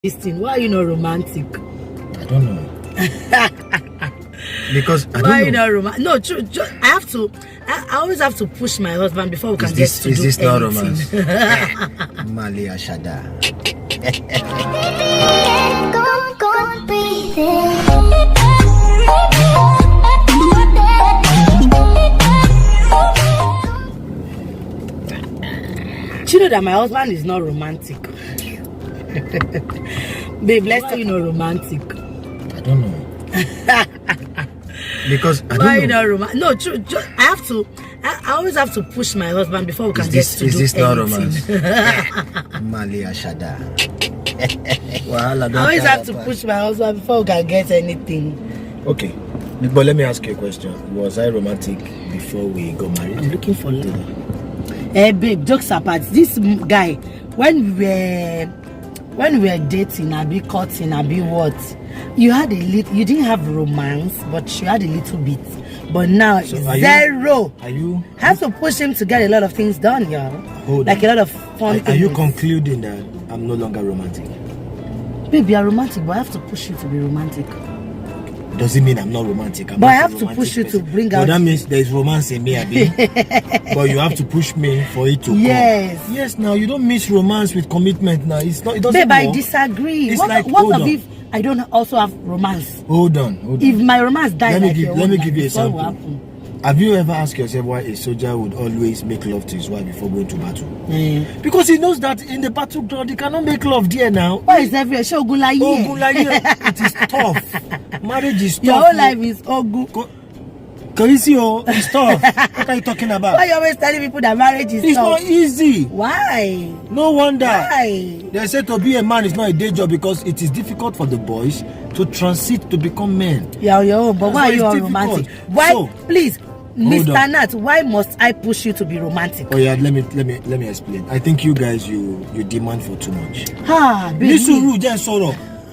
this thing? Why are you not romantic? I don't know. Because I don't know. Why are you not romantic? No, I have to. I always have to push my husband before we can get to do anything. Is this not romance? Malia Shada. Do you know that my husband is not romantic? Babe, let's say you're not romantic. I don't know. Because I don't know. Why are you not romantic? No, I have to. I always have to push my husband before we can get to do anything. Is this not romance? Malia Shada. I always have to push my husband before we can get anything. Okay, but let me ask you a question. Was I romantic before we got married? I'm looking for love. Hey babe, jokes apart. This guy, when we were dating, I be courting, I be what? You had a little. You didn't have romance, but you had a little bit. But now so it's zero. Are you? Have to push him to get a lot of things done, y'all. Like a lot of fun things. Are you concluding that I'm no longer romantic? Baby, you're romantic, but I have to push you to be romantic. Doesn't mean I'm not romantic. But I have to push you to bring out. But that means there's romance in me, Abi. But you have to push me for it to come. Yes. Now you don't mix romance with commitment. Now it's not. It doesn't. Babe, I disagree. It's what if I don't also have romance? Hold on. If my romance dies, let me give you a sample. Have you ever asked yourself why a soldier would always make love to his wife before going to battle? Because he knows that in the battleground he cannot make love there now. Why is everywhere? It is tough. Marriage is tough. Your whole life is ogu. Carisio, it's tough. What are you talking about? Why are you always telling people that marriage is tough? It's not easy. Why? No wonder. Why? They say to be a man is not a day job because it is difficult for the boys to transit to become men. Yeah, but why are you all romantic? Why? So, please, Mr. Nat, why must I push you to be romantic? Oh yeah, let me explain. I think you guys you demand for too much. Baby.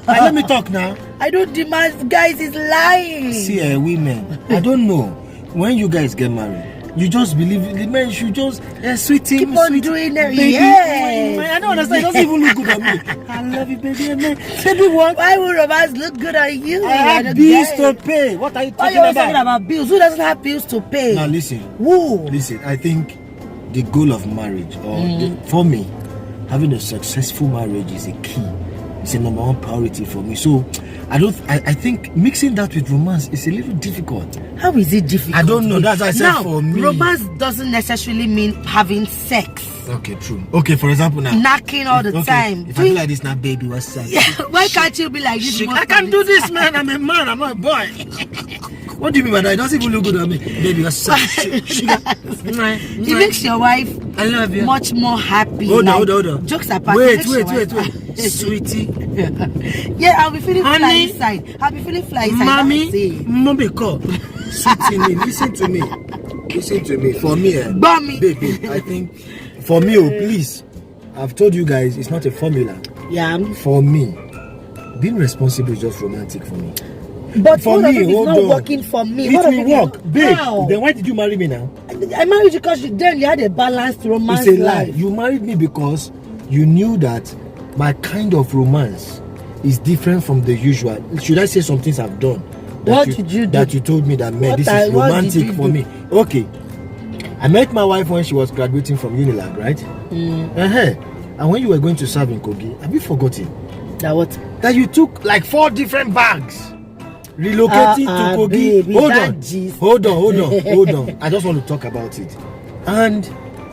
Let me talk now. I don't demand. Guys, is lying. See, women, I don't know. When you guys get married, you just believe the men should just sweet him. Keep on doing it. Baby, I don't understand. It doesn't even look good on me. I love you, baby. Baby, what? Why would romance look good on you? I have bills to pay. What are you talking about? Talking about bills? Who doesn't have bills to pay? Now listen. Who? Listen. I think the goal of marriage, for me, having a successful marriage is a key. It's a number one priority for me. So I think mixing that with romance is a little difficult. How is it difficult? I don't know. That's what I said now, for me. Romance doesn't necessarily mean having sex. Okay, true. Okay, for example now. Knocking all the time. If I do like this now, baby, what's up? Yeah, why can't you be like this? I can't do this, man. I'm a man. I'm not a boy. What do you mean by that? It doesn't even look good on me. Baby, what's up? It makes your wife I love you. much more happy. Hold on. Jokes apart. Wait. Sweetie. Yeah, I'll be feeling fly inside. I'll be feeling fly inside. Mommy, call. Listen to me. For me, baby, I think for me, please. I've told you guys it's not a formula. Yeah. For me, being responsible is just romantic for me. But for me, it's not working for me. It will work, babe. Then why did you marry me now? I married you because then you had a balanced romance. It's a lie. You married me because you knew that my kind of romance is different from the usual. Should I say some things I've done? What did you do? That you told me that, man, this is romantic for me. Okay. I met my wife when she was graduating from Unilag, right? And when you were going to serve in Kogi, have you forgotten? That what? That you took like 4 different bags. Relocating to Kogi. Baby, Hold on. I just want to talk about it. And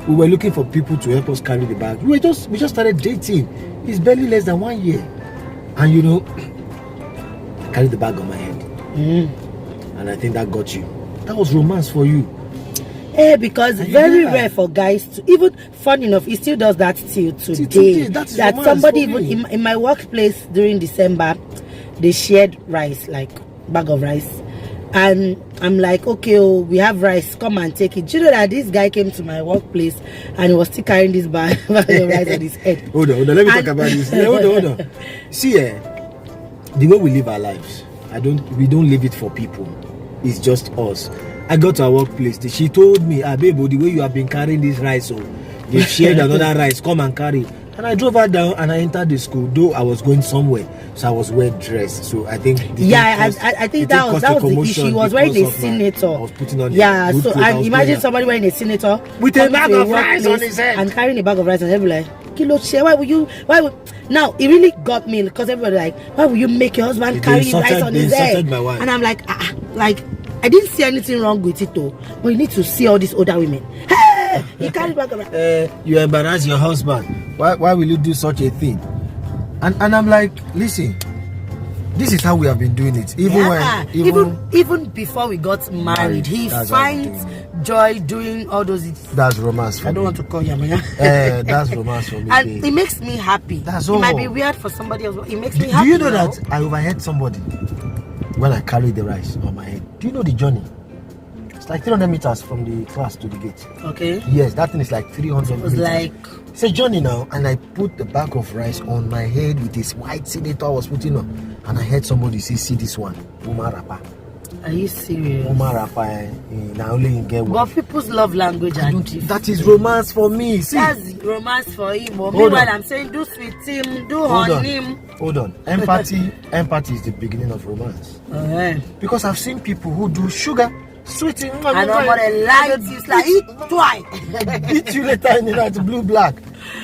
we were looking for people to help us carry the bag. We just started dating. It's barely less than 1 year. And you know, I carried the bag on my head. And I think that got you. That was romance for you. Because very rare for guys to, even fun enough, he still does that till today. That somebody even in my workplace during December, they shared rice, like bag of rice, and I'm like, okay, we have rice, come and take it. Do you know that this guy came to my workplace and he was still carrying this bag of rice on his head? Hold on, let me talk about this. Hold on. See, the way we live our lives, we don't live it for people. It's just us. I got to our workplace. She told me, babe, the way you have been carrying this rice, you've shared another rice, come and carry. And I drove her down and I entered the school, though I was going somewhere. So I was well dressed. So I think I think that was the issue. He was wearing a senator. I was putting on so and imagine somebody wearing a senator with a bag of rice on his head and carrying a bag of rice, and everybody like, Kilo Che, why would now it really got me, because everybody like, why would you make your husband carry rice on his head? And I'm like, like, I didn't see anything wrong with it though, but you need to see all these older women. Hey, he carried bag of rice. You embarrass your husband. Why will you do such a thing? And I'm like, listen, this is how we have been doing it. Even before we got married, he finds joy doing all those. That's romance for me. I don't want to call you man. That's romance for me. And it makes me happy. That's all. It might be weird for somebody else, but it makes me happy. Do you know that I overheard somebody when I carried the rice on my head? Do you know the journey? It's like 300 meters from the class to the gate. Okay. Yes, that thing is like 300 meters. It was like... It's a journey now, and I put the bag of rice on my head with this white senator I was putting on, and I heard somebody say, see this one, Woman rapper. Are you serious? Woman rapper, now only get one. But people's love language are different. That is romance for me. See? That's romance for him. Meanwhile, I'm saying do sweet him, do on him. Hold on. Empathy is the beginning of romance. Because I've seen people who do sugar, sweeting, and nobody likes you. It's like, eat twice. Beat you later in the night, blue black.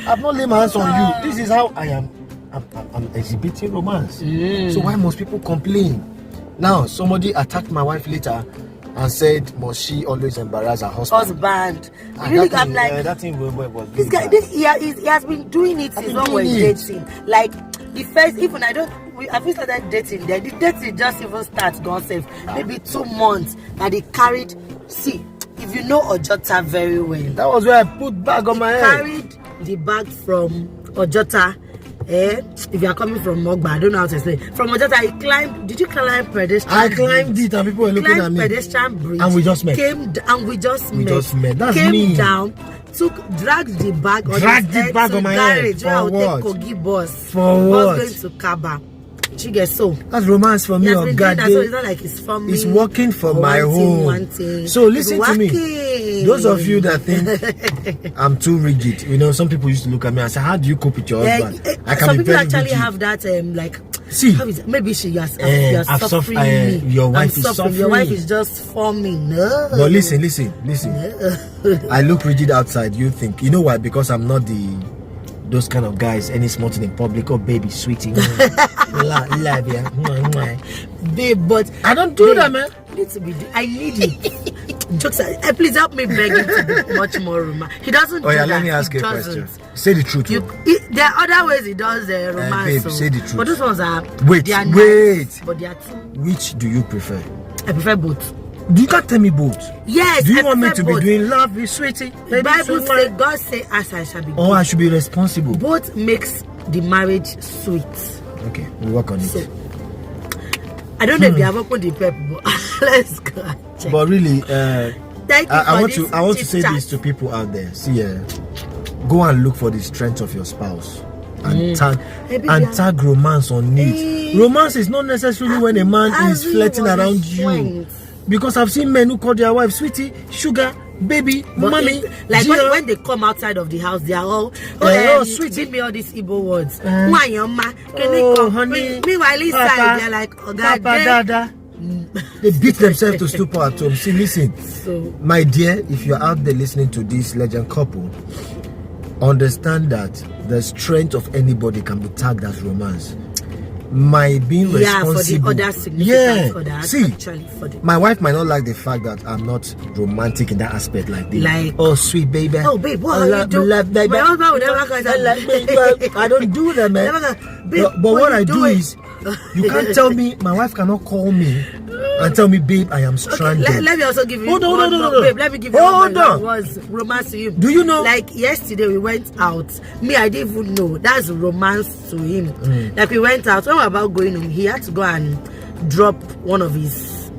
I've not laid my hands on you. This is how I am. I'm exhibiting romance. So why must people complain? Now, somebody attacked my wife later and said, must she always embarrass her husband? Really, I'm like, that thing was this guy, he has been doing it since when we're dating. Like, the first, even have we started dating there? The dating just even starts, God save, maybe 2 months that he carried. See, if you know Ojota very well, that was where I put bag on my head. Carried the bag from Ojota. If you are coming from Mogba, I don't know how to explain. From Ojota, he climbed. Did you climb pedestrian? I climbed it, and people were looking at me. Pedestrian bridge, and we just met. We just met. That's came me. Down, dragged the bag on my head. For what? Kogi bus. For what? Going to Kaba. You get so. That's romance for me. Oh God, so it's not like it's for me. It's working for my home. So listen to me. Those of you that think I'm too rigid, you know, some people used to look at me and say, "How do you cope with your husband?" I can some be people very actually rigid. have that like. See, how is it? Maybe you're suffering. Your wife is suffering. Your wife is just forming. No. But listen. No. I look rigid outside. You think, you know why? Because I'm not those kind of guys. Any small thing in public, oh baby, sweetie, love ya, babe. But I don't do that, man. I need it. Jokes. Please help me beg him to be much more romantic. He doesn't. Oh yeah, let me ask you a question. Say the truth. There are other ways he does romance. Babe, say the truth. But those ones are wait. Nice, but they are too. Which do you prefer? I prefer both. You can't tell me both. Yes. Do you want me to be doing love with sweetie? The Bible says, God say, as I shall be. Or I should be responsible. Both makes the marriage sweet. Okay, we'll work on it. So, I don't know if they have opened the pep, but let's go and check. But really, I want to say chat. this to people out there. See, go and look for the strength of your spouse. And tag romance on it. Romance is not necessarily when a man is flirting around you. Because I've seen men who call their wife sweetie, sugar, baby, mommy. Like when they come outside of the house, they are all sweetie. Give me all these Igbo words. Honey. Meanwhile, inside they're like, Dada. They beat themselves to stupor at home. See, listen, my dear, if you're out there listening to this legend couple, understand that the strength of anybody can be tagged as romance. My being responsible. For the other significant other, see, my wife might not like the fact that I'm not romantic in that aspect, like oh sweet baby, oh babe, what are you doing? Baby. My husband would never I don't do that, man. But what I do is, you can't tell me. My wife cannot call me and tell me, babe, I am stranded. Okay, let me also give you no. Babe, let me give you one that was romance to you. Do you know? Like yesterday we went out. Me, I didn't even know. That's romance to him. Like we went out. When we were about going home, he had to go and drop one of his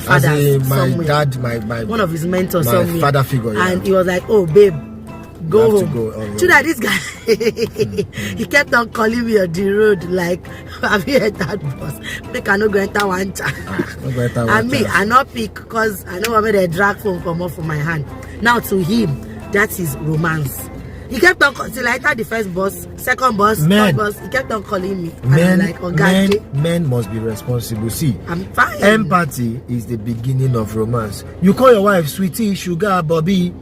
fathers somewhere. Dad, my one of his mentors somewhere. My father figure. And he was like, oh babe, go home. To that this guy he kept on calling me on the road like, have you heard that bus? Make I no go enter one time. And me, I not pick because I know I made a drag phone come off from my hand. Now to him, that is romance. He kept on till I entered the first bus, second bus, third bus. He kept on calling me. And I'm like, men must be responsible. See, I'm fine. Empathy is the beginning of romance. You call your wife sweetie, sugar, Bobby.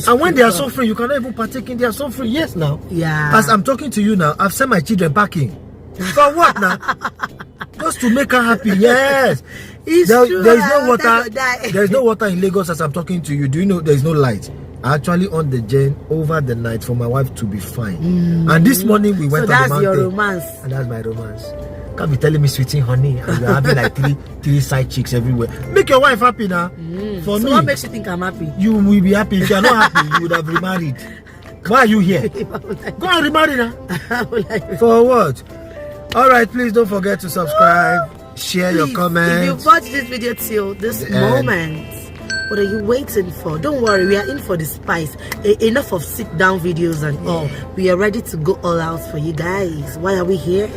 And when they are suffering, you cannot even partake in their suffering. Yes, now. Yeah. As I'm talking to you now, I've sent my children packing. For what now? Just to make her happy. Yes. It's true. There is no water. There is no water in Lagos as I'm talking to you. Do you know there is no light? I actually on the gen over the night for my wife to be fine. And this morning we went on the mountain. So that's your romance. And that's my romance. Can't be telling me sweetie honey and you're having like three side chicks everywhere. Make your wife happy now. For me, what makes you think I'm happy? You will be happy. If you're not happy, you would have remarried. Why are you here? Go and remarry now. For what? Alright, please don't forget to subscribe, share your comments. If you watched this video till this moment, what are you waiting for? Don't worry, we are in for the spice. Enough of sit down videos and all. We are ready to go all out for you guys. Why are we here?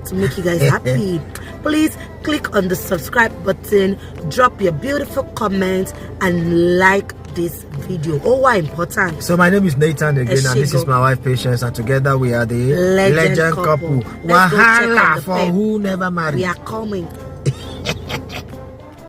To make you guys happy. Please click on the subscribe button, drop your beautiful comments, and like this video. Oh, why important. So my name is Nathan again, and this is my wife Patience, and together we are the legend couple. Wahala for who never married. We are coming.